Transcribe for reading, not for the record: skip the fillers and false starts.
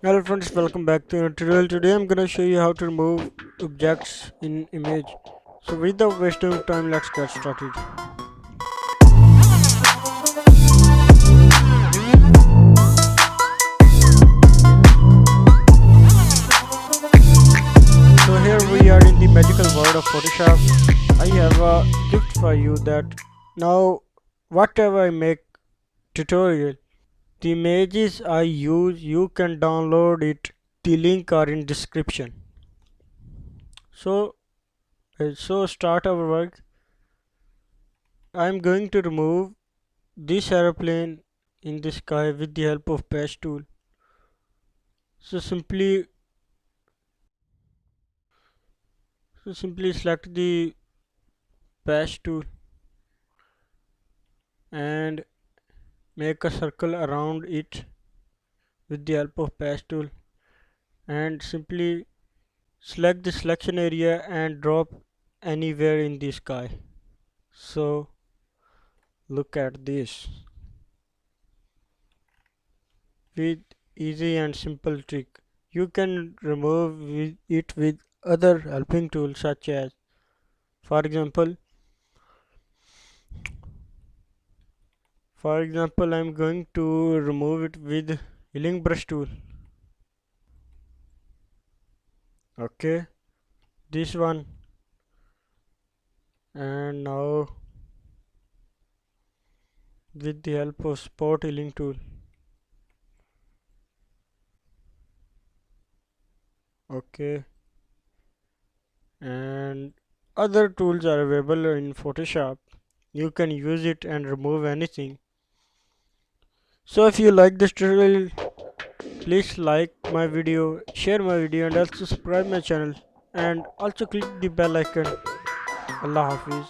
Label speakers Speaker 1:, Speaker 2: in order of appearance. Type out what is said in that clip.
Speaker 1: Hello friends, welcome back to our tutorial. Today I'm gonna show you how to remove objects in image. So without wasting time, let's get started. So here we are in the magical world of Photoshop. I have a gift for you that now whatever I make tutorial, the images I use, you can download it. The link are in description. So start our work. I'm going to remove this aeroplane in the sky with the help of patch tool. So simply select the patch tool and make a circle around it with the help of patch tool, and simply select the selection area and drop anywhere in the sky. So look at this with easy and simple trick. You can remove it with other helping tools such as, for example, I'm going to remove it with healing brush tool. Okay, this one, and now with the help of spot healing tool. Okay, and other tools are available in Photoshop. You can use it and remove anything. So if you like this tutorial, please like my video, share my video, and also subscribe my channel, and also click the bell icon. Allah Hafiz.